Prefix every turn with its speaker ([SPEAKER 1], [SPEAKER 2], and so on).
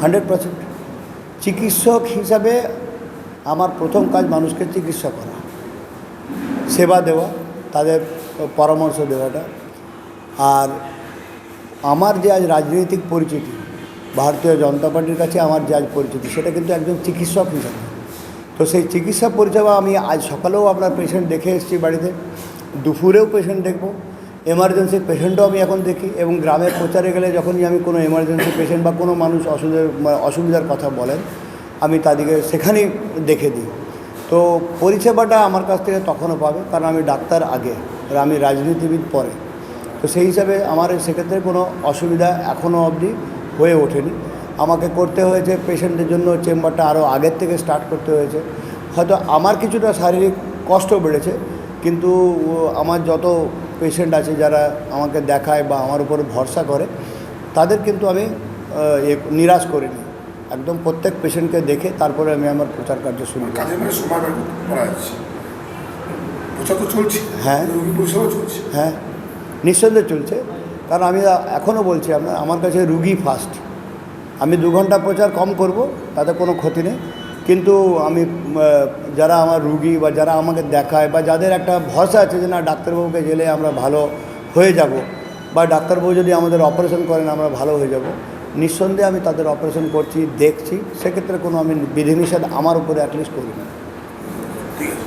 [SPEAKER 1] 100%। চিকিৎসক হিসাবে আমার প্রথম কাজ মানুষকে চিকিৎসা করা, সেবা দেওয়া, তাদের পরামর্শ দেওয়াটা। আর আমার যে আজ রাজনৈতিক পরিচিতি, ভারতীয় জনতা পার্টির কাছে আমার যে আজ পরিচিতি, সেটা কিন্তু একজন চিকিৎসক হিসাবে। তো সেই চিকিৎসা পরিষেবা আমি আজ সকালেও আপনার পেশেন্ট দেখে এসেছি বাড়িতে, দুপুরেও পেশেন্ট দেখব, এমার্জেন্সি পেশেন্টও আমি এখন দেখি। এবং গ্রামে প্রচারে গেলে যখনই আমি কোনো এমার্জেন্সি পেশেন্ট বা কোনো মানুষ অসুবিধার কথা বলেন, আমি তাদেরকে সেখানেই দেখে দিই। তো পরিষেবাটা আমার কাছ থেকে তখনও পাবে, কারণ আমি ডাক্তার আগে আর আমি রাজনীতিবিদ পরে। তো সেই হিসাবে আমার সেক্ষেত্রে কোনো অসুবিধা এখনও অবধি হয়ে ওঠেনি। আমাকে করতে হয়েছে পেশেন্টের জন্য চেম্বারটা আরও আগের থেকে স্টার্ট করতে হয়েছে। হয়তো আমার কিছুটা শারীরিক কষ্ট বেড়েছে, কিন্তু আমার যত পেশেন্ট আছে যারা আমাকে দেখায় বা আমার উপর ভরসা করে, তাদের কিন্তু আমি নিরাশ করিনি। একদম প্রত্যেক পেশেন্টকে দেখে তারপরে আমি আমার প্রচার কার্য শুরু করি। হ্যাঁ হ্যাঁ, নিঃসন্দেহে চলছে। কারণ আমি এখনও বলছি আমার কাছে রুগী ফার্স্ট। আমি 2 ঘন্টা প্রচার কম করব, তাতে কোনো ক্ষতি নেই। কিন্তু আমি যারা আমার রুগী বা যারা আমাকে দেখায় বা যাদের একটা ভরসা আছে যে না ডাক্তারবাবুকে গেলে আমরা ভালো হয়ে যাব, বা ডাক্তারবাবু যদি আমাদের অপারেশন করেন আমরা ভালো হয়ে যাব, নিঃসন্দেহে আমি তাদের অপারেশন করছি, দেখছি। সেক্ষেত্রে কোনো আমি বিধিনিষেধ আমার উপরে অ্যাটলিস্ট করি না।
[SPEAKER 2] ঠিক আছে।